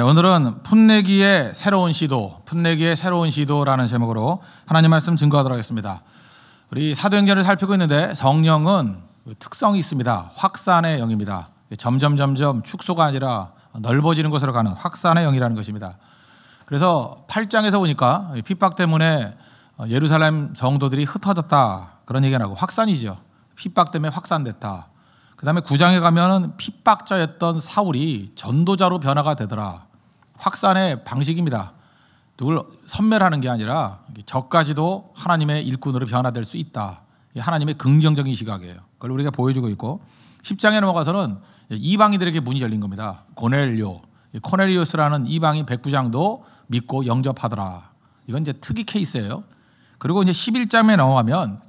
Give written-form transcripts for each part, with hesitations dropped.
오늘은 풋내기의 새로운 시도, 풋내기의 새로운 시도라는 제목으로 하나님 말씀 증거하도록 하겠습니다. 우리 사도행전을 살피고 있는데 성령은 특성이 있습니다. 확산의 영입니다. 점점 축소가 아니라 넓어지는 곳으로 가는 확산의 영이라는 것입니다. 그래서 8장에서 보니까 핍박 때문에 예루살렘 성도들이 흩어졌다 그런 얘기가 나고 확산이죠. 핍박 때문에 확산됐다. 그 다음에 9장에 가면은 핍박자였던 사울이 전도자로 변화가 되더라. 확산의 방식입니다. 누굴 선멸하는 게 아니라 저까지도 하나님의 일꾼으로 변화될 수 있다. 하나님의 긍정적인 시각이에요. 그걸 우리가 보여주고 있고 10장에 넘어가서는 이방인들에게 문이 열린 겁니다. 코넬리오스라는 이방인 백부장도 믿고 영접하더라. 이건 이제 특이 케이스예요. 그리고 이제 11장에 넘어가면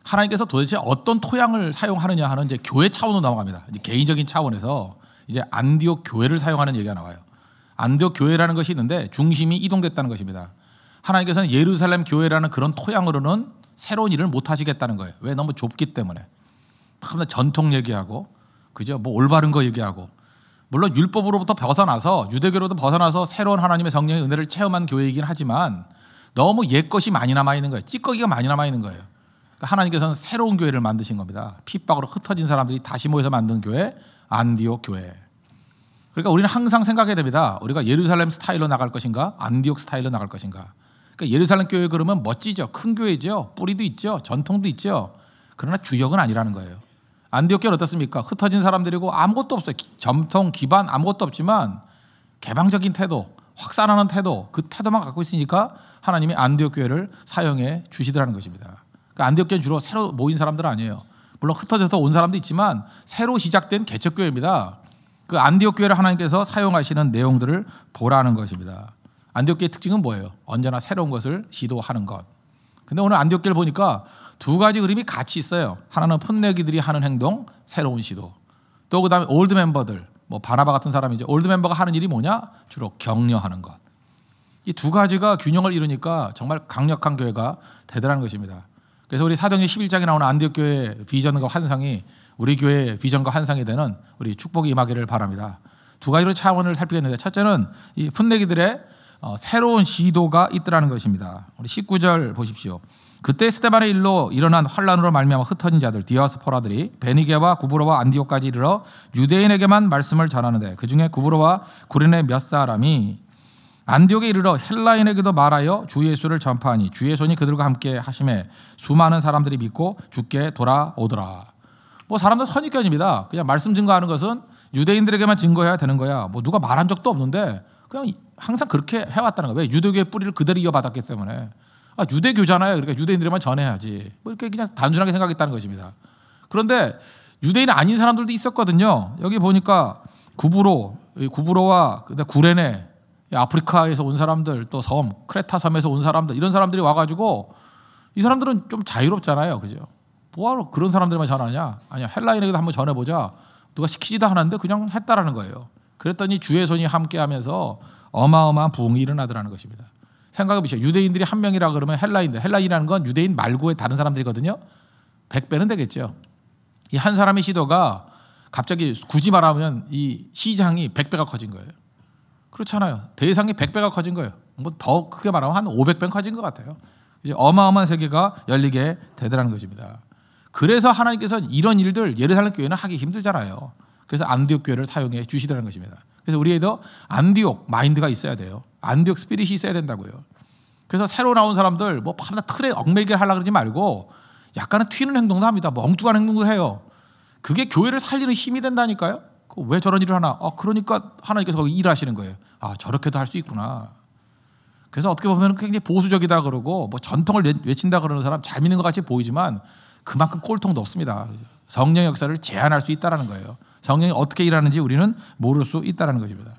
하나님께서 도대체 어떤 토양을 사용하느냐 하는 이제 교회 차원으로 넘어갑니다. 이제 개인적인 차원에서 이제 안디옥 교회를 사용하는 얘기가 나와요. 안디옥 교회라는 것이 있는데 중심이 이동됐다는 것입니다. 하나님께서는 예루살렘 교회라는 그런 토양으로는 새로운 일을 못 하시겠다는 거예요. 왜? 너무 좁기 때문에. 전통 얘기하고, 그죠? 뭐 올바른 거 얘기하고. 물론 율법으로부터 벗어나서 유대교로부터 벗어나서 새로운 하나님의 성령의 은혜를 체험한 교회이긴 하지만 너무 옛 것이 많이 남아 있는 거예요. 찌꺼기가 많이 남아 있는 거예요. 하나님께서는 새로운 교회를 만드신 겁니다. 핍박으로 흩어진 사람들이 다시 모여서 만든 교회, 안디옥 교회. 그러니까 우리는 항상 생각해야 됩니다. 우리가 예루살렘 스타일로 나갈 것인가, 안디옥 스타일로 나갈 것인가. 그러니까 예루살렘 교회 그러면 멋지죠. 큰 교회죠. 뿌리도 있죠. 전통도 있죠. 그러나 주역은 아니라는 거예요. 안디옥 교회는 어떻습니까? 흩어진 사람들이고 아무것도 없어요. 전통, 기반 아무것도 없지만 개방적인 태도, 확산하는 태도, 그 태도만 갖고 있으니까 하나님이 안디옥 교회를 사용해 주시더라는 것입니다. 그러니까 안디옥 교회는 주로 새로 모인 사람들은 아니에요. 물론 흩어져서 온 사람도 있지만 새로 시작된 개척교회입니다. 그 안디옥 교회를 하나님께서 사용하시는 내용들을 보라는 것입니다. 안디옥 교회의 특징은 뭐예요? 언제나 새로운 것을 시도하는 것. 근데 오늘 안디옥 교회를 보니까 두 가지 그림이 같이 있어요. 하나는 풋내기들이 하는 행동, 새로운 시도. 또 그다음에 올드 멤버들, 뭐 바나바 같은 사람이죠. 올드 멤버가 하는 일이 뭐냐? 주로 격려하는 것. 이 두 가지가 균형을 이루니까 정말 강력한 교회가 되더라는 것입니다. 그래서 우리 사도행전 11장에 나오는 안디옥 교회의 비전과 환상이 우리 교회의 비전과 환상이 되는 우리 축복이 임하기를 바랍니다. 두 가지로 차원을 살피겠는데 첫째는 이 풋내기들의 새로운 시도가 있더라는 것입니다. 우리 19절 보십시오. 그때 스데반의 일로 일어난 환란으로 말미암아 흩어진 자들 디아스포라들이 베니게와 구브로와 안디옥까지 이르러 유대인에게만 말씀을 전하는데 그중에 구브로와 구레네 몇 사람이 안디옥에 이르러 헬라인에게도 말하여 주 예수를 전파하니 주의 손이 그들과 함께 하심에 수많은 사람들이 믿고 주께 돌아오더라. 뭐 사람들 선입견입니다. 그냥 말씀 증거하는 것은 유대인들에게만 증거해야 되는 거야. 뭐 누가 말한 적도 없는데 그냥 항상 그렇게 해왔다는 거예요. 왜? 유대교의 뿌리를 그대로 이어받았기 때문에. 유대교잖아요. 그러니까 유대인들에만 전해야지. 뭐 이렇게 그냥 단순하게 생각했다는 것입니다. 그런데 유대인 아닌 사람들도 있었거든요. 여기 보니까 구브로와 구레네, 아프리카에서 온 사람들, 또 섬, 크레타 섬에서 온 사람들, 이런 사람들이 와가지고 이 사람들은 좀 자유롭잖아요. 그죠? 뭐하러 그런 사람들만 전하냐? 아니야. 헬라인에게도 한번 전해보자. 누가 시키지도 않았는데 그냥 했다라는 거예요. 그랬더니 주의 손이 함께하면서 어마어마한 부흥이 일어나더라는 것입니다. 생각해보시죠. 유대인들이 한 명이라 그러면 헬라인이라는 건 유대인 말고의 다른 사람들이거든요. 100배는 되겠죠. 이 한 사람의 시도가 갑자기 굳이 말하면 이 시장이 100배가 커진 거예요. 그렇잖아요. 대상이 100배가 커진 거예요. 뭐 더 크게 말하면 한 500배 커진 것 같아요. 이제 어마어마한 세계가 열리게 되더라는 것입니다. 그래서 하나님께서 이런 일들 예루살렘 교회는 하기 힘들잖아요. 그래서 안디옥 교회를 사용해 주시더라는 것입니다. 그래서 우리에도 안디옥 마인드가 있어야 돼요. 안디옥 스피릿이 있어야 된다고요. 그래서 새로 나온 사람들 뭐 밤낮 틀에 얽매이게 하려고 그러지 말고 약간은 튀는 행동도 합니다. 엉뚱한 행동도 해요. 그게 교회를 살리는 힘이 된다니까요. 왜 저런 일을 하나? 그러니까 하나님께서 거기 일하시는 거예요. 저렇게도 할 수 있구나. 그래서 어떻게 보면 굉장히 보수적이다 그러고 뭐 전통을 외친다 그러는 사람 잘 믿는 것 같이 보이지만 그만큼 꼴통도 없습니다. 성령의 역사를 제한할 수 있다는 거예요. 성령이 어떻게 일하는지 우리는 모를 수 있다는 것입니다.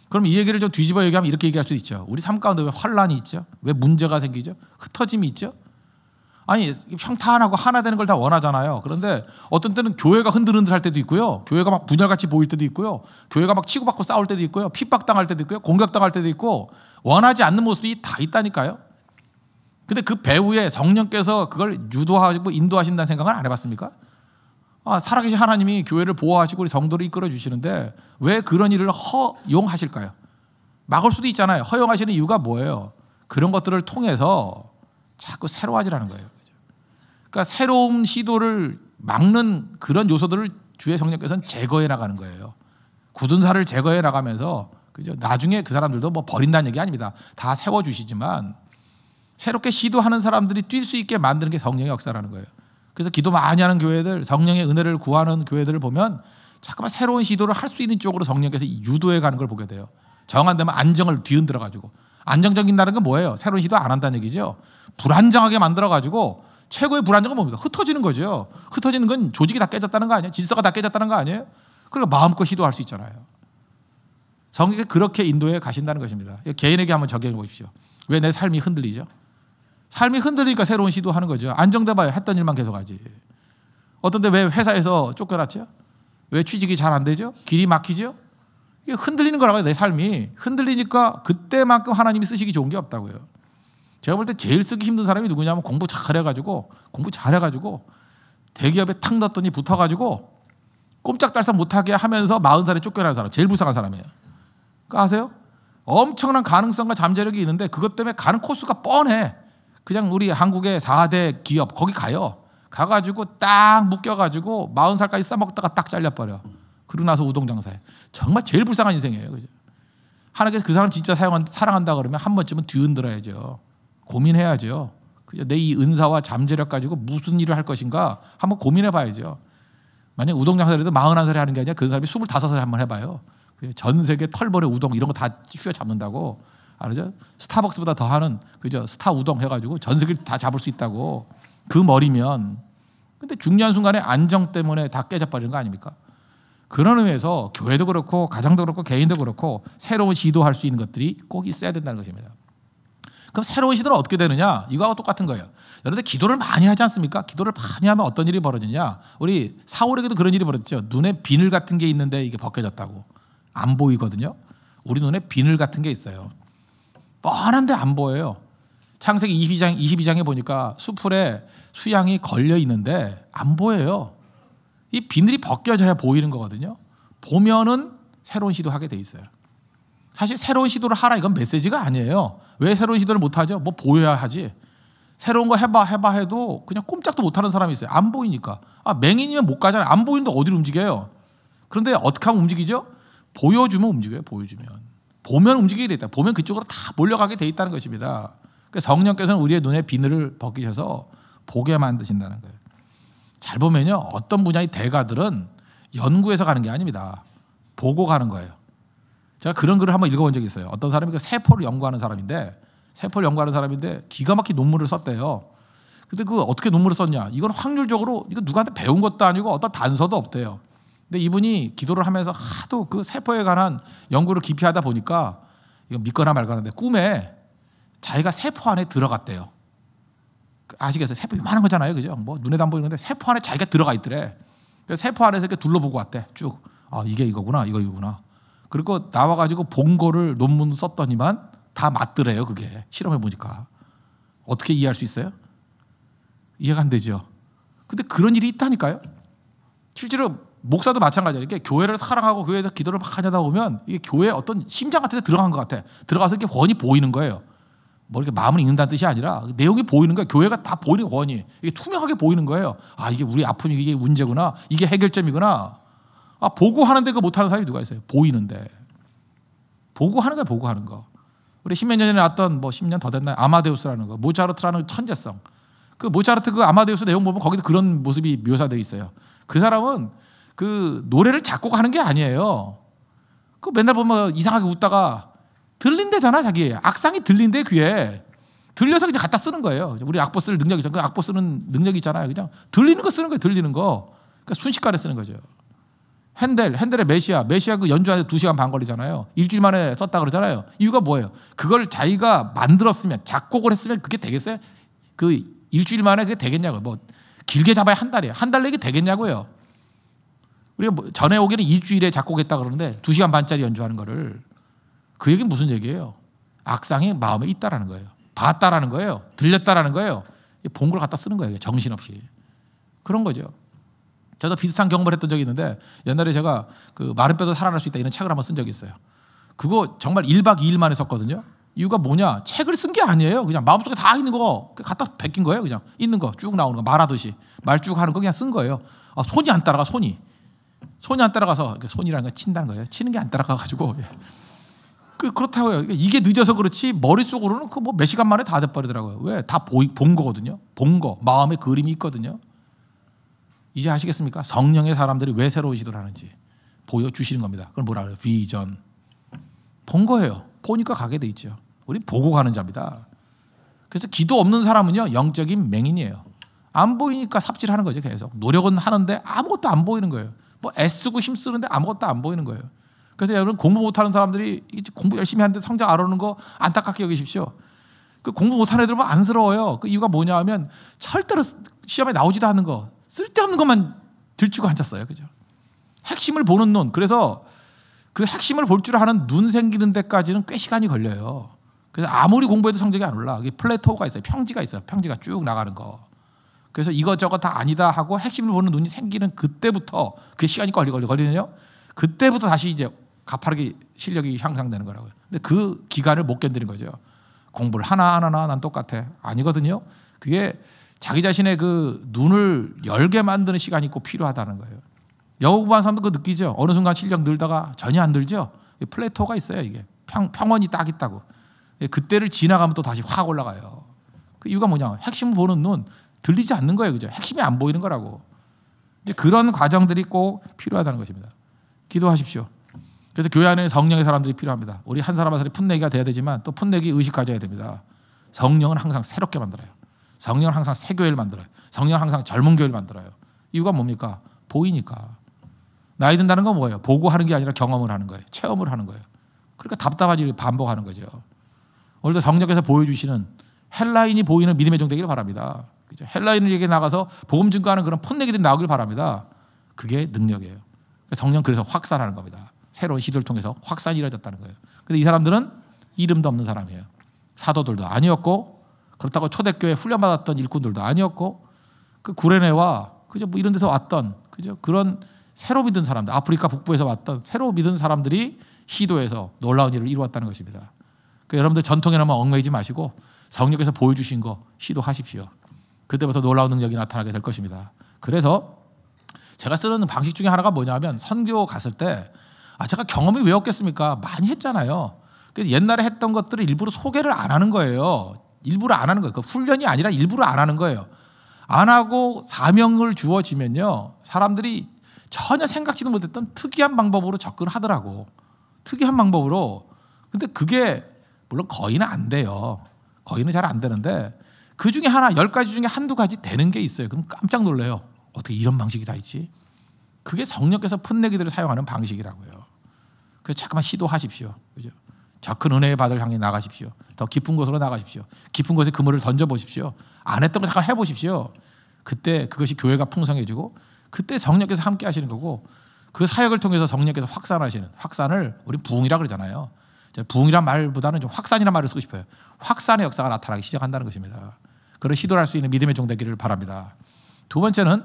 그럼 이 얘기를 좀 뒤집어 얘기하면 이렇게 얘기할 수 있죠. 우리 삶 가운데 왜 환란이 있죠? 왜 문제가 생기죠? 흩어짐이 있죠? 아니 평탄하고 하나 되는 걸 다 원하잖아요. 그런데 어떤 때는 교회가 흔들흔들할 때도 있고요. 교회가 막 분열같이 보일 때도 있고요. 교회가 막 치고받고 싸울 때도 있고요. 핍박당할 때도 있고요. 공격당할 때도 있고 원하지 않는 모습이 다 있다니까요. 근데 그 배후에 성령께서 그걸 유도하시고 인도하신다는 생각은 안 해봤습니까? 살아계신 하나님이 교회를 보호하시고 우리 성도를 이끌어 주시는데 왜 그런 일을 허용하실까요? 막을 수도 있잖아요. 허용하시는 이유가 뭐예요? 그런 것들을 통해서 자꾸 새로워지라는 거예요. 그러니까 새로운 시도를 막는 그런 요소들을 주의 성령께서는 제거해 나가는 거예요. 굳은 살을 제거해 나가면서, 그죠? 나중에 그 사람들도 뭐 버린다는 얘기 아닙니다. 다 세워주시지만 새롭게 시도하는 사람들이 뛸 수 있게 만드는 게 성령의 역사라는 거예요. 그래서 기도 많이 하는 교회들, 성령의 은혜를 구하는 교회들을 보면 자꾸만 새로운 시도를 할 수 있는 쪽으로 성령께서 유도해 가는 걸 보게 돼요. 정 안 되면 안정을 뒤흔들어 가지고. 안정적인다는 건 뭐예요? 새로운 시도 안 한다는 얘기죠. 불안정하게 만들어 가지고, 최고의 불안정은 뭡니까? 흩어지는 거죠. 흩어지는 건 조직이 다 깨졌다는 거 아니에요? 질서가 다 깨졌다는 거 아니에요? 그러니까 마음껏 시도할 수 있잖아요. 성령이 그렇게 인도해 가신다는 것입니다. 개인에게 한번 적용해 보십시오. 왜 내 삶이 흔들리죠? 삶이 흔들리니까 새로운 시도하는 거죠. 안정돼 봐요. 했던 일만 계속하지. 어떤데 왜 회사에서 쫓겨났죠? 왜 취직이 잘 안 되죠? 길이 막히죠? 이게 흔들리는 거라고요. 내 삶이 흔들리니까 그때만큼 하나님이 쓰시기 좋은 게 없다고요. 제가 볼 때 제일 쓰기 힘든 사람이 누구냐면 공부 잘해가지고 대기업에 탁 넣었더니 붙어가지고 꼼짝달싹 못하게 하면서 40살에 쫓겨나는 사람, 제일 불쌍한 사람이에요. 그러니까 아세요? 엄청난 가능성과 잠재력이 있는데 그것 때문에 가는 코스가 뻔해. 그냥 우리 한국의 4대 기업 거기 가가지고 딱 묶여가지고 40살까지 써먹다가 딱 잘려버려. 그러고 나서 우동 장사해. 정말 제일 불쌍한 인생이에요. 그죠? 하나님께서 그 사람 진짜 사랑한다 그러면 한 번쯤은 뒤흔들어야죠. 고민해야죠. 내 이 은사와 잠재력 가지고 무슨 일을 할 것인가 한번 고민해 봐야죠. 만약 우동 장사를 해도 41살에 하는 게 아니라 그 사람이 25살에 한번 해봐요. 전 세계 털벌의 우동 이런 거 다 휘어잡는다고. 알죠? 스타벅스보다 더 하는, 그죠? 스타 우동 해가지고 전 세계를 다 잡을 수 있다고. 그 머리면. 근데 중요한 순간에 안정 때문에 다 깨져버리는 거 아닙니까? 그런 의미에서 교회도 그렇고 가정도 그렇고 개인도 그렇고 새로운 시도할 수 있는 것들이 꼭 있어야 된다는 것입니다. 그럼 새로운 시도는 어떻게 되느냐? 이거하고 똑같은 거예요. 여러분들 기도를 많이 하지 않습니까? 기도를 많이 하면 어떤 일이 벌어지냐? 우리 사울에게도 그런 일이 벌어졌죠. 눈에 비늘 같은 게 있는데 이게 벗겨졌다고. 안 보이거든요. 우리 눈에 비늘 같은 게 있어요. 뻔한데 안 보여요. 창세기 22장에 보니까 수풀에 수양이 걸려 있는데 안 보여요. 이 비늘이 벗겨져야 보이는 거거든요. 보면은 새로운 시도하게 돼 있어요. 사실 새로운 시도를 하라 이건 메시지가 아니에요. 왜 새로운 시도를 못 하죠? 뭐 보여야 하지. 새로운 거 해봐 해도 그냥 꼼짝도 못 하는 사람이 있어요. 안 보이니까. 맹인이면 못 가잖아요. 안 보이는데 어디로 움직여요? 그런데 어떻게 하면 움직이죠? 보여주면 움직여요. 보여주면. 보면 움직이게 돼 있다. 보면 그쪽으로 다 몰려가게 돼 있다는 것입니다. 그러니까 성령께서는 우리의 눈에 비늘을 벗기셔서 보게 만드신다는 거예요. 잘 보면요. 어떤 분야의 대가들은 연구해서 가는 게 아닙니다. 보고 가는 거예요. 제가 그런 글을 한번 읽어본 적이 있어요. 어떤 사람이 그 세포를 연구하는 사람인데 기가 막힌 논문을 썼대요. 근데 그 어떻게 논문을 썼냐? 이건 확률적으로 이거 누구한테 배운 것도 아니고 어떤 단서도 없대요. 근데 이분이 기도를 하면서 하도 그 세포에 관한 연구를 깊이 하다 보니까 이거 믿거나 말거나인데 꿈에 자기가 세포 안에 들어갔대요. 아시겠어요? 세포 요만한 거잖아요. 그죠? 뭐 눈에도 안 보이는데 세포 안에 자기가 들어가 있더래. 그래서 세포 안에서 이렇게 둘러보고 왔대. 쭉. 이게 이거구나. 이거구나. 그리고 나와가지고 본 거를 논문 썼더니만 다 맞더래요. 그게. 실험해 보니까. 어떻게 이해할 수 있어요? 이해가 안 되죠. 근데 그런 일이 있다니까요. 실제로 목사도 마찬가지예요. 이렇게 교회를 사랑하고 교회에서 기도를 막 하다 보면 이게 교회 어떤 심장 같은 데 들어간 것 같아. 들어가서 이렇게 훤히 보이는 거예요. 뭐 이렇게 마음을 읽는다는 뜻이 아니라 내용이 보이는 거예요. 교회가 다 보이는 거 훤히. 이게 투명하게 보이는 거예요. 이게 우리 아픈 이게 문제구나. 이게 해결점이구나. 보고 하는데 그거 못하는 사람이 누가 있어요? 보이는데. 보고 하는 거야, 보고 하는 거. 우리 10몇 년 전에 나왔던 10년 더 됐나요? 아마데우스라는 거. 모차르트라는 천재성. 그 모차르트 그 아마데우스 내용 보면 거기도 그런 모습이 묘사되어 있어요. 그 사람은 그 노래를 작곡하는 게 아니에요. 그 맨날 보면 이상하게 웃다가 들린대잖아, 자기. 악상이 들린대, 귀에. 들려서 그냥 갖다 쓰는 거예요. 우리 악보 쓸 능력이 있잖아요. 그 악보 쓰는 능력이 있잖아요. 그냥 들리는 거 쓰는 거예요, 들리는 거. 그러니까 순식간에 쓰는 거죠. 핸델의 메시아 그 연주하는데 2시간 반 걸리잖아요. 일주일 만에 썼다 그러잖아요. 이유가 뭐예요? 그걸 자기가 만들었으면, 작곡을 했으면 그게 되겠어요? 그 일주일 만에 그게 되겠냐고요. 뭐 길게 잡아야 한 달이에요. 한 달 내기 되겠냐고요. 우리가 전에 오기는 일주일에 작곡했다 그러는데 2시간 반짜리 연주하는 거를. 그 얘기는 무슨 얘기예요? 악상이 마음에 있다라는 거예요. 봤다라는 거예요. 들렸다라는 거예요. 본 걸 갖다 쓰는 거예요. 정신없이. 그런 거죠. 저도 비슷한 경험을 했던 적이 있는데 옛날에 제가 그 마른 뼈도 살아날 수 있다 이런 책을 한번 쓴 적이 있어요. 그거 정말 1박 2일 만에 썼거든요. 이유가 뭐냐? 책을 쓴 게 아니에요. 그냥 마음속에 다 있는 거 갖다 베낀 거예요. 그냥 있는 거 쭉 나오는 거 말하듯이 말 쭉 하는 거 그냥 쓴 거예요. 손이 안 따라가. 손이 안 따라가서 손이라는 건 친다는 거예요. 치는 게 안 따라가가지고 그렇다고요. 이게 늦어서 그렇지 머릿속으로는 그 뭐 몇 시간 만에 다 돼버리더라고요. 왜? 다 본 거거든요. 본 거 마음에 그림이 있거든요. 이제 아시겠습니까? 성령의 사람들이 왜 새로운 시도를 하는지 보여주시는 겁니다. 그걸 뭐라 그래요? 비전. 본 거예요. 보니까 가게 돼 있죠. 우리 보고 가는 자입니다. 그래서 기도 없는 사람은요 영적인 맹인이에요. 안 보이니까 삽질하는 거죠. 계속 노력은 하는데 아무것도 안 보이는 거예요. 뭐 애쓰고 힘쓰는데 아무것도 안 보이는 거예요. 그래서 여러분 공부 못하는 사람들이 공부 열심히 하는데 성적 안 오는 거 안타깝게 여기십시오. 그 공부 못하는 애들 보면 안쓰러워요. 그 이유가 뭐냐 하면 절대로 시험에 나오지도 않는 거 쓸데없는 것만 들추고 앉았어요. 그죠? 핵심을 보는 눈. 그래서 그 핵심을 볼 줄 아는 눈 생기는 데까지는 꽤 시간이 걸려요. 그래서 아무리 공부해도 성적이 안 올라. 플래토가 있어요. 평지가 있어요. 평지가 쭉 나가는 거. 그래서 이것저것 다 아니다 하고 핵심을 보는 눈이 생기는 그때부터 그 시간이 걸리거든요. 그때부터 다시 이제 가파르게 실력이 향상되는 거라고요. 근데 그 기간을 못 견디는 거죠. 공부를 하나하나 난 똑같아. 아니거든요. 그게 자기 자신의 그 눈을 열게 만드는 시간이 꼭 필요하다는 거예요. 영어 공부하는 사람도 그거 느끼죠. 어느 순간 실력 늘다가 전혀 안 늘죠. 플래토가 있어요. 이게 평원이 딱 있다고. 그때를 지나가면 또 다시 확 올라가요. 그 이유가 뭐냐? 핵심을 보는 눈 들리지 않는 거예요. 그죠? 핵심이 안 보이는 거라고. 이제 그런 과정들이 꼭 필요하다는 것입니다. 기도하십시오. 그래서 교회 안에 성령의 사람들이 필요합니다. 우리 한 사람 한 사람이 풋내기가 돼야 되지만 또 풋내기 의식 가져야 됩니다. 성령은 항상 새롭게 만들어요. 성령은 항상 새 교회를 만들어요. 성령은 항상 젊은 교회를 만들어요. 이유가 뭡니까? 보이니까. 나이 든다는 건 뭐예요? 보고 하는 게 아니라 경험을 하는 거예요. 체험을 하는 거예요. 그러니까 답답하지 반복하는 거죠. 오늘도 성령께서 보여주시는 헬라인이 보이는 믿음의 종 되기를 바랍니다. 그죠? 헬라인에게 나가서 복음 증거하는 그런 풋내기들이 나오길 바랍니다. 그게 능력이에요. 성령 그래서 확산하는 겁니다. 새로운 시도를 통해서 확산이 이루어졌다는 거예요. 근데 이 사람들은 이름도 없는 사람이에요. 사도들도 아니었고 그렇다고 초대교회 훈련받았던 일꾼들도 아니었고 그 구레네와 그저 뭐 이런 데서 왔던 그죠? 그런 새로 믿은 사람들, 아프리카 북부에서 왔던 새로 믿은 사람들이 시도해서 놀라운 일을 이루었다는 것입니다. 그러니까 여러분들 전통에만 얽매이지 마시고 성령께서 보여주신 거 시도하십시오. 그때부터 놀라운 능력이 나타나게 될 것입니다. 그래서 제가 쓰는 방식 중에 하나가 뭐냐면 선교 갔을 때 제가 경험이 왜 없겠습니까? 많이 했잖아요. 그래서 옛날에 했던 것들을 일부러 소개를 안 하는 거예요. 일부러 안 하는 거예요. 그 훈련이 아니라 일부러 안 하는 거예요. 안 하고 사명을 주어지면요. 사람들이 전혀 생각지도 못했던 특이한 방법으로 접근하더라고. 특이한 방법으로. 근데 그게 물론 거의는 안 돼요. 거의는 잘 안 되는데 그 중에 하나 10가지 중에 한두 가지 되는 게 있어요. 그럼 깜짝 놀래요. 어떻게 이런 방식이 다 있지? 그게 성령께서 풋내기들을 사용하는 방식이라고요. 그래서 잠깐만 시도하십시오. 그죠? 저 큰 은혜의 바다를 향해 나가십시오. 더 깊은 곳으로 나가십시오. 깊은 곳에 그물을 던져보십시오. 안 했던 거 잠깐 해보십시오. 그때 그것이 교회가 풍성해지고 그때 성령께서 함께 하시는 거고 그 사역을 통해서 성령께서 확산하시는 확산을 우리 부흥이라 그러잖아요. 부흥이란 말보다는 좀 확산이라는 말을 쓰고 싶어요. 확산의 역사가 나타나기 시작한다는 것입니다. 그런 시도를 할 수 있는 믿음의 종 되기를 바랍니다. 두 번째는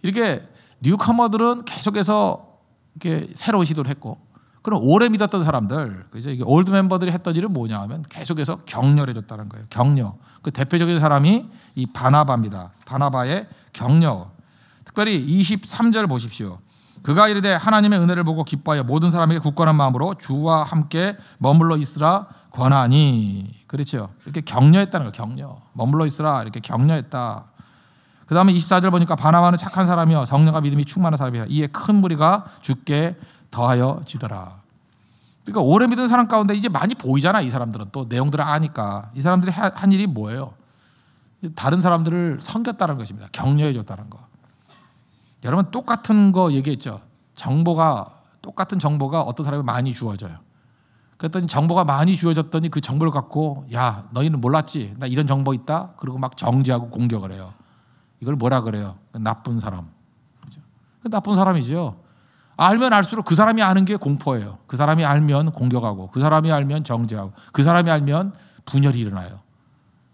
이렇게 뉴커머들은 계속해서 이렇게 새로운 시도를 했고 그럼 오래 믿었던 사람들, 그죠? 이게 올드 멤버들이 했던 일은 뭐냐 하면 계속해서 격려를 해줬다는 거예요. 격려. 그 대표적인 사람이 이 바나바입니다. 바나바의 격려. 특별히 23절 보십시오. 그가 이르되 하나님의 은혜를 보고 기뻐하여 모든 사람에게 굳건한 마음으로 주와 함께 머물러 있으라 권하니. 그렇죠. 이렇게 격려했다는 거예요. 격려. 머물러 있으라 이렇게 격려했다. 그 다음에 24절 보니까 바나바는 착한 사람이요 성령과 믿음이 충만한 사람이라 이에 큰 무리가 주께 더하여 지더라. 그러니까 오래 믿은 사람 가운데 이제 많이 보이잖아. 이 사람들은 또 내용들을 아니까. 이 사람들이 한 일이 뭐예요? 다른 사람들을 섬겼다는 것입니다. 격려해 줬다는 거. 여러분 똑같은 거 얘기했죠. 똑같은 정보가 어떤 사람이 많이 주어져요. 그랬더니 정보가 많이 주어졌더니 그 정보를 갖고 야 너희는 몰랐지? 나 이런 정보 있다? 그리고 막 정지하고 공격을 해요. 이걸 뭐라 그래요? 나쁜 사람. 그죠? 나쁜 사람이죠. 알면 알수록 그 사람이 아는 게 공포예요. 그 사람이 알면 공격하고 그 사람이 알면 정죄하고 그 사람이 알면 분열이 일어나요.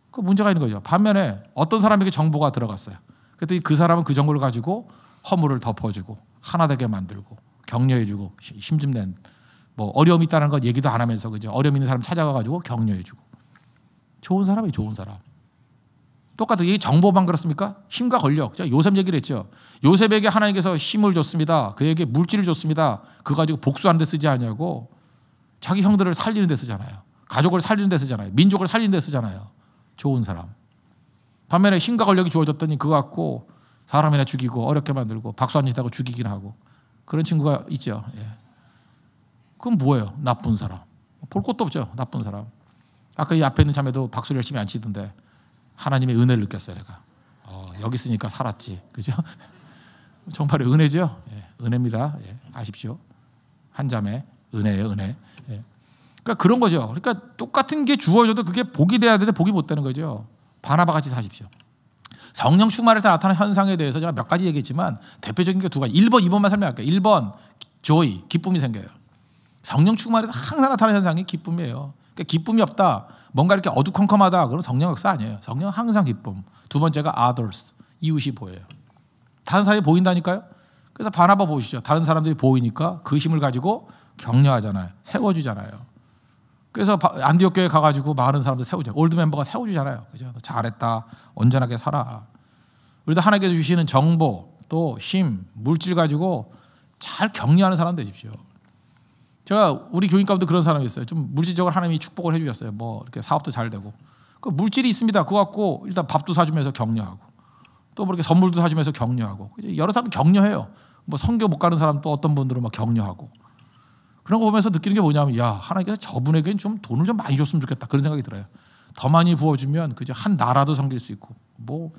그 문제가 있는 거죠. 반면에 어떤 사람에게 정보가 들어갔어요. 그랬더니 그 사람은 그 정보를 가지고 허물을 덮어주고 하나 되게 만들고 격려해주고 힘 좀 낸 뭐 어려움이 있다는 것 얘기도 안 하면서 그죠? 어려움 있는 사람 찾아가가지고 격려해주고. 좋은 사람이 좋은 사람. 똑같은 이 정보만 그렇습니까? 힘과 권력. 제가 요셉 얘기를 했죠. 요셉에게 하나님께서 힘을 줬습니다. 그에게 물질을 줬습니다. 그거 가지고 복수하는 데 쓰지 않냐고. 자기 형들을 살리는 데 쓰잖아요. 가족을 살리는 데 쓰잖아요. 민족을 살리는 데 쓰잖아요. 좋은 사람. 반면에 힘과 권력이 주어졌더니 그거 갖고 사람이나 죽이고 어렵게 만들고 박수 안 치다고 죽이긴 하고 그런 친구가 있죠. 예. 그건 뭐예요? 나쁜 사람. 볼 것도 없죠. 나쁜 사람. 아까 이 앞에 있는 자매도 박수를 열심히 안 치던데 하나님의 은혜를 느꼈어요. 내가 여기 있으니까 살았지. 그죠? 정말 은혜죠. 예. 은혜입니다. 예. 아십시오. 한 자매 은혜예요. 은혜. 예. 그러니까 그런 거죠. 그러니까 똑같은 게 주어져도 그게 복이 돼야 되는데 복이 못 되는 거죠. 바나바 같이 사십시오. 성령 충만할 때 나타나는 현상에 대해서 제가 몇 가지 얘기했지만 대표적인 게 두 가지. 1번, 2번만 설명할게요. 1번, 조이, 기쁨이 생겨요. 성령 충만해서 항상 나타나는 현상이 기쁨이에요. 그러니까 기쁨이 없다, 뭔가 이렇게 어두컴컴하다, 그건 성령 역사 아니에요. 성령은 항상 기쁨. 두 번째가 others, 이웃이 보여요. 다른 사람이 보인다니까요. 그래서 바나바 보시죠. 다른 사람들이 보이니까 그 힘을 가지고 격려하잖아요. 세워주잖아요. 그래서 안디옥 교회 가가지고 많은 사람들 세우죠. 올드 멤버가 세워주잖아요. 그죠? 잘했다. 온전하게 살아. 우리도 하나님께서 주시는 정보, 또 힘, 물질 가지고 잘 격려하는 사람 되십시오. 제가 우리 교인 가운데 그런 사람이 있어요. 좀 물질적으로 하나님이 축복을 해주셨어요. 뭐 이렇게 사업도 잘 되고. 그 물질이 있습니다. 그거 갖고 일단 밥도 사주면서 격려하고, 또 뭐 이렇게 선물도 사주면서 격려하고. 여러 사람 격려해요. 뭐 선교 못 가는 사람 또 어떤 분들은 막 격려하고. 그런 거 보면서 느끼는 게 뭐냐면, 야, 하나님께서 저분에게는 좀 돈을 좀 많이 줬으면 좋겠다, 그런 생각이 들어요. 더 많이 부어주면 그죠, 한 나라도 섬길 수 있고 뭐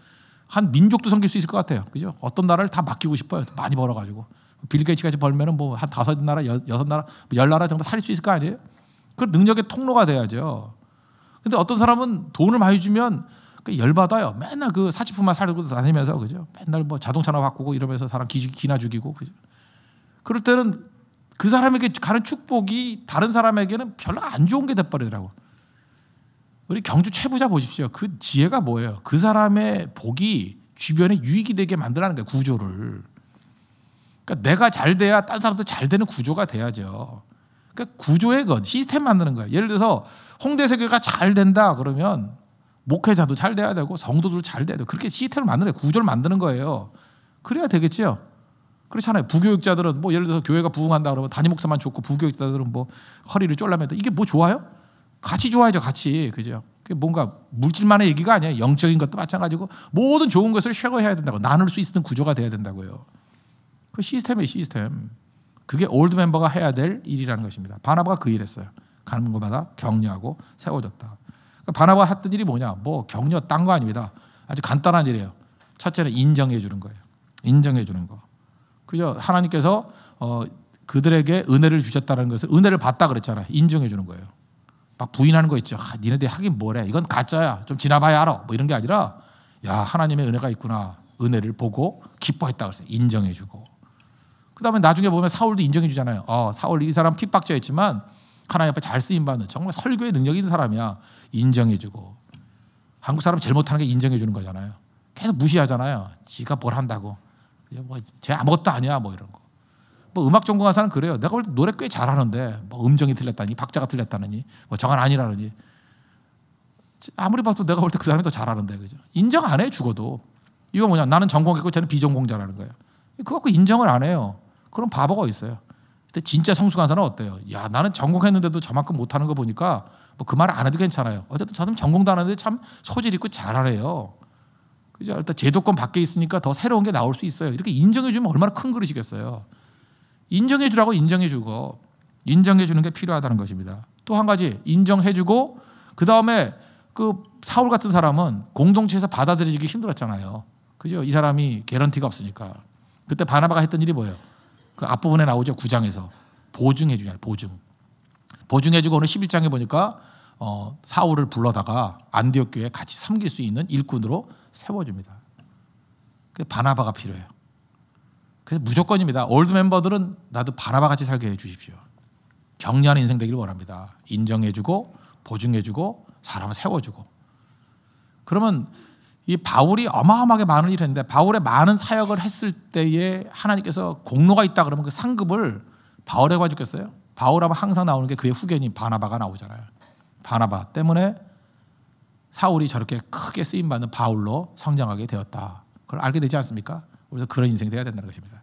한 민족도 섬길 수 있을 것 같아요. 그죠? 어떤 나라를 다 맡기고 싶어요. 많이 벌어가지고 빌 게이츠 같이 벌면은 뭐 한 5나라, 6나라, 10나라 정도 살릴 수 있을 거 아니에요? 그 능력의 통로가 돼야죠. 근데 어떤 사람은 돈을 많이 주면 열받아요. 맨날 그 사치품만 사려고 다니면서, 그죠? 맨날 뭐 자동차나 바꾸고 이러면서 사람 기나 죽이고, 그죠? 그럴 때는 그 사람에게 가는 축복이 다른 사람에게는 별로 안 좋은 게 돼버리더라고. 우리 경주 최부자 보십시오. 그 지혜가 뭐예요? 그 사람의 복이 주변에 유익이 되게 만들라는 거예요. 구조를. 그러니까 내가 잘 돼야 딴 사람도 잘 되는 구조가 돼야죠. 그러니까 구조의 것, 시스템 만드는 거예요. 예를 들어서 홍대세교가 잘 된다 그러면 목회자도 잘 돼야 되고 성도도 잘 돼야 되고, 그렇게 시스템을 만드는 거예요. 구조를 만드는 거예요. 그래야 되겠죠. 그렇잖아요. 부교육자들은 뭐 예를 들어서 교회가 부흥한다 그러면 담임 목사만 좋고 부교육자들은 뭐 허리를 쫄라매다. 이게 뭐 좋아요? 같이 좋아야죠. 같이. 그죠? 그게 뭔가 물질만의 얘기가 아니에요. 영적인 것도 마찬가지고 모든 좋은 것을 쉐어해야 된다고, 나눌 수 있는 구조가 돼야 된다고요. 그 시스템이에요. 시스템. 그게 올드 멤버가 해야 될 일이라는 것입니다. 바나바가 그 일했어요. 가는 곳마다 격려하고 세워줬다. 그러니까 바나바가 했던 일이 뭐냐? 뭐 격려 딴 거 아닙니다. 아주 간단한 일이에요. 첫째는 인정해 주는 거예요. 인정해 주는 거. 그죠? 하나님께서 그들에게 은혜를 주셨다는 것을, 은혜를 받다 그랬잖아요. 인정해 주는 거예요. 막 부인하는 거 있죠. 니네들이 하긴 뭐래. 이건 가짜야. 좀 지나봐야 알아. 뭐 이런 게 아니라, 야, 하나님의 은혜가 있구나. 은혜를 보고 기뻐했다 그랬어요. 인정해 주고. 그 다음에 나중에 보면 사울도 인정해 주잖아요. 사울 이 사람 핍박자였지만 하나님 앞에 잘 쓰임받는 정말 설교에 능력 있는 사람이야. 인정해 주고. 한국 사람 제일 못하는 게 인정해 주는 거잖아요. 계속 무시하잖아요. 지가 뭘 한다고. 쟤 아무것도 아니야. 뭐 이런 거. 뭐 음악 전공한 사람은 그래요. 내가 볼 때 노래 꽤 잘하는데 뭐 음정이 틀렸다니, 박자가 틀렸다니, 뭐 정은 아니라느니. 아무리 봐도 내가 볼 때 그 사람이 더 잘하는데, 그죠? 인정 안 해, 죽어도. 이거 뭐냐? 나는 전공했고 쟤는 비전공자라는 거예요. 그거 갖고 인정을 안 해요. 그럼 바보가 있어요. 근데 진짜 성숙한 사람은 어때요? 야, 나는 전공했는데도 저만큼 못하는 거 보니까 뭐 그 말 안 해도 괜찮아요. 어쨌든 저는 전공도 안 하는데 참 소질 있고 잘하네요. 그죠? 일단 제도권 밖에 있으니까 더 새로운 게 나올 수 있어요. 이렇게 인정해 주면 얼마나 큰 그릇이겠어요. 인정해 주라고 인정해 주고, 인정해 주는 게 필요하다는 것입니다. 또 한 가지, 인정해 주고, 그 다음에 그 사울 같은 사람은 공동체에서 받아들여지기 힘들었잖아요. 그죠? 이 사람이 개런티가 없으니까. 그때 바나바가 했던 일이 뭐예요? 그 앞부분에 나오죠. 9장에서. 보증해 주잖아요. 보증. 보증해 주고 오늘 11장에 보니까 사울을 불러다가 안디옥 교회에 같이 섬길 수 있는 일꾼으로 세워줍니다. 그 바나바가 필요해요. 그래서 무조건입니다. 올드 멤버들은 나도 바나바 같이 살게 해 주십시오. 격려하는 인생 되기를 원합니다. 인정해 주고, 보증해 주고, 사람을 세워주고. 그러면 이 바울이 어마어마하게 많은 일을 했는데, 바울의 많은 사역을 했을 때에 하나님께서 공로가 있다 그러면 그 상급을 바울에게 주겠어요? 바울하면 항상 나오는 게 그의 후견인 바나바가 나오잖아요. 바나바 때문에 사울이 저렇게 크게 쓰임받는 바울로 성장하게 되었다. 그걸 알게 되지 않습니까? 우리도 그런 인생이 돼야 된다는 것입니다.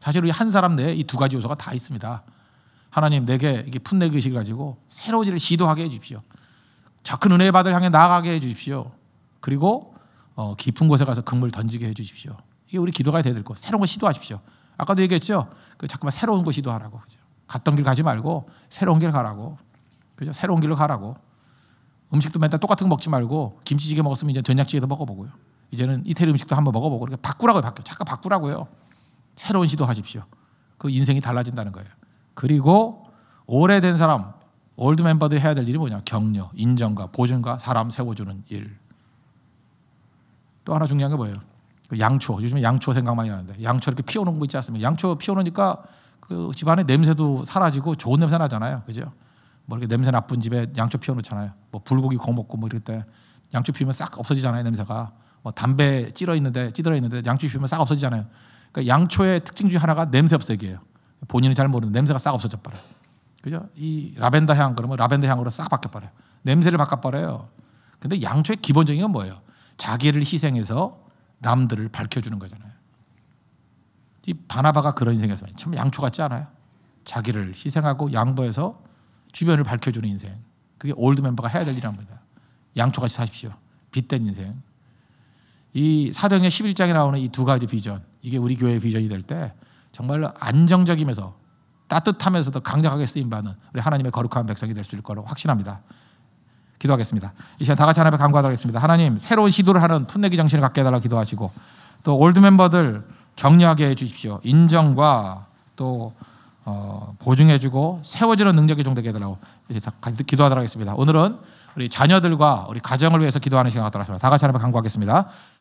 사실 우리 한 사람 내에 이 두 가지 요소가 다 있습니다. 하나님 내게 이게 풋내기 의식을 가지고 새로운 일을 시도하게 해주십시오. 저 큰 은혜의 바다를 향해 나아가게 해주십시오. 그리고 깊은 곳에 가서 그물 던지게 해주십시오. 이게 우리 기도가 돼야 될 거. 새로운 거 시도하십시오. 아까도 얘기했죠. 자꾸만 새로운 거 시도하라고. 그죠? 갔던 길 가지 말고 새로운 길 가라고. 그죠? 새로운 길로 가라고. 음식도 맨날 똑같은 거 먹지 말고 김치찌개 먹었으면 이제 된장찌개도 먹어보고요. 이제는 이태리 음식도 한번 먹어보고 이렇게 바꾸라고요. 잠깐 바꾸라고요. 새로운 시도하십시오. 그 인생이 달라진다는 거예요. 그리고 오래된 사람, 올드 멤버들이 해야 될 일이 뭐냐? 격려, 인정과 보증과 사람 세워주는 일. 또 하나 중요한 게 뭐예요? 양초. 요즘에 양초 생각 많이 나는데 양초 이렇게 피워놓은 거 있지 않습니까? 양초 피워놓으니까 그 집안에 냄새도 사라지고 좋은 냄새 나잖아요. 그죠? 뭐 이렇게 냄새 나쁜 집에 양초 피워놓잖아요. 뭐 불고기 구워 먹고 뭐 이럴 때 양초 피우면 싹 없어지잖아요. 냄새가. 뭐 담배 찌들어 있는데 양초 피우면 싹 없어지잖아요. 그러니까 양초의 특징 중에 하나가 냄새 없애기예요. 본인이 잘 모르는 냄새가 싹 없어져 버려요. 그죠? 이 라벤더 향 그러면 라벤더 향으로 싹 바뀌어 버려요. 냄새를 바꿔 버려요. 근데 양초의 기본적인 건 뭐예요? 자기를 희생해서 남들을 밝혀주는 거잖아요. 이 바나바가 그런 인생이었어요. 참 양초 같지 않아요? 자기를 희생하고 양보해서 주변을 밝혀주는 인생. 그게 올드 멤버가 해야 될 일이란 겁니다. 양초같이 사십시오. 빛된 인생. 이 사도행전 11장에 나오는 이 두 가지 비전, 이게 우리 교회의 비전이 될 때 정말로 안정적이면서 따뜻하면서도 강력하게 쓰임받는 우리 하나님의 거룩한 백성이 될 수 있을 거라고 확신합니다. 기도하겠습니다. 이 시간 다 같이 하나님 앞에 간구하겠습니다. 하나님, 새로운 시도를 하는 풋내기 정신을 갖게 해달라고 기도하시고 또 올드 멤버들 격려하게 해주십시오. 인정과 또 보증해주고 세워지는 능력이 종되게 해달라고 기도하도록 하겠습니다. 오늘은 우리 자녀들과 우리 가정을 위해서 기도하는 시간 갖도록 하겠습니다. 다 같이 하나님 앞에 간구하겠습니다.